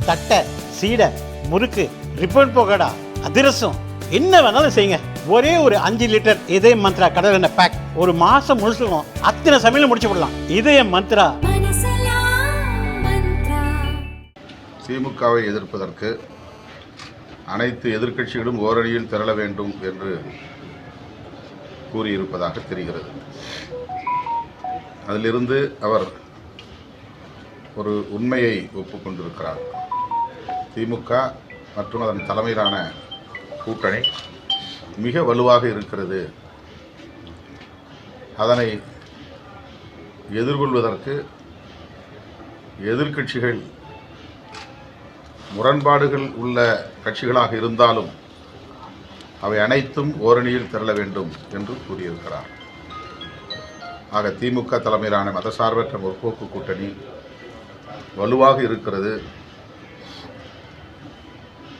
தட்டை, சீடை, முறுக்கு, ரிப்பன் பக்கோடா, அதிரசம், என்ன வேணாலும் செய்யுங்க. ஒரே ஒரு 5 லிட்டர் இதய மந்த்ரா கடல் எண்ணெய் பேக் ஒரு மாசம் முழுசுக்கும் அத்தனை சமையல் முடிச்சு விடலாம். இதய மந்த்ரா. திமுகவை எதிர்ப்பதற்கு அனைத்து எதிர்க்கட்சிகளும் ஓரணியில் திரள வேண்டும் என்று கூறியிருப்பதாக தெரிகிறது. அதிலிருந்து அவர் ஒரு உண்மையை ஒப்புக்கொண்டிருக்கிறார். திமுக மற்றும் அதன் தலைமையிலான கூட்டணி மிக வலுவாக இருக்கிறது. அதனை எதிர்கொள்வதற்கு எதிர்க்கட்சிகள் முரண்பாடுகள் உள்ள கட்சிகளாக இருந்தாலும் அவை அனைத்தும் ஓரணியில் திரள வேண்டும் என்று கூறியிருக்கிறார். ஆக திமுக தலைமையிலான மதசார்பற்ற முற்போக்கு கூட்டணி வலுவாக இருக்கிறது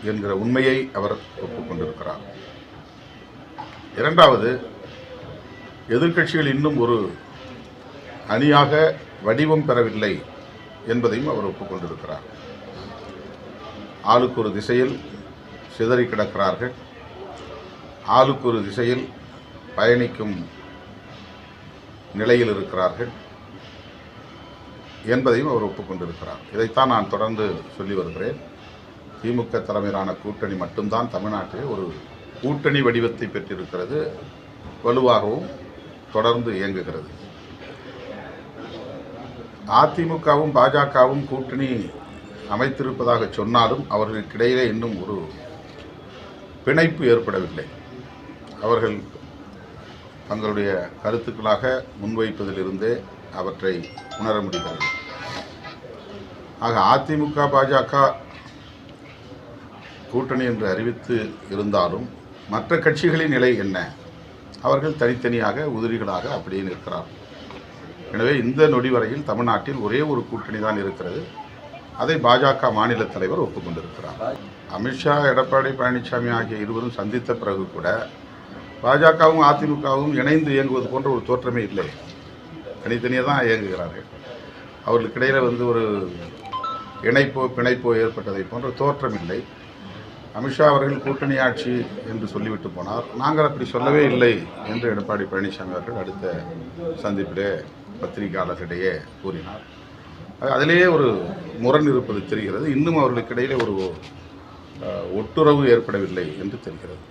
என்கிற உண்மையை அவர் ஒப்புக்கொண்டிருக்கிறார். இரண்டாவது, எதிர்க்கட்சிகள் இன்னும் ஒரு அணியாக வடிவம் பெறவில்லை என்பதையும் அவர் ஒப்புக்கொண்டிருக்கிறார். ஆளுக்கு ஒரு திசையில் சிதறி கிடக்கிறார்கள். ஆளுக்கு ஒரு திசையில் பயணிக்கும் நிலையில் இருக்கிறார்கள் என்பதையும் அவர் ஒப்புக்கொண்டிருக்கிறார். இதைத்தான் நான் தொடர்ந்து சொல்லி வருகிறேன். திமுக தலைமையிலான கூட்டணி மட்டும்தான் தமிழ்நாட்டில் ஒரு கூட்டணி வடிவத்தை பெற்றிருக்கிறது, வலுவாகவும் தொடர்ந்து இயங்குகிறது. அதிமுகவும் பாஜகவும் கூட்டணி அமைத்திருப்பதாக சொன்னாலும் அவர்களுக்கிடையிலே இன்னும் ஒரு பிணைப்பு ஏற்படவில்லை. அவர்கள் தங்களுடைய கருத்துக்களாக முன்வைப்பதிலிருந்தே அவற்றை உணர முடிகிறது. ஆக அதிமுக பாஜக கூட்டணி என்று அறிவித்து இருந்தாலும் மற்ற கட்சிகளின் நிலை என்ன? அவர்கள் தனித்தனியாக உதிரிகளாக அப்படியே நிற்கிறார்கள். எனவே இந்த நொடி வரையில் தமிழ்நாட்டில் ஒரே ஒரு கூட்டணி தான் இருக்கிறது. அதை பாஜக மாநில தலைவர் ஒப்புக்கொண்டிருக்கிறார். அமித்ஷா, எடப்பாடி பழனிசாமி ஆகிய இருவரும் சந்தித்த பிறகு கூட பாஜகவும் அதிமுகவும் இணைந்து இயங்குவது போன்ற ஒரு தோற்றமே இல்லை. தனித்தனியாக தான் இயங்குகிறார்கள். அவர்களுக்கிடையில் ஒரு இணைப்போ பிணைப்போ ஏற்பட்டதை போன்ற தோற்றம் இல்லை. அமித்ஷா அவர்கள் கூட்டணி ஆட்சி என்று சொல்லிவிட்டு போனார். நாங்கள் அப்படி சொல்லவே இல்லை என்று எடப்பாடி பழனிசாமி அவர்கள் அடுத்த சந்திப்பிலே பத்திரிகையாளர்களிடையே கூறினார். அதிலேயே ஒரு முரண் இருப்பது தெரிகிறது. இன்னும் அவர்களுக்கிடையிலே ஒரு ஒட்டுறவு ஏற்படவில்லை என்று தெரிகிறது.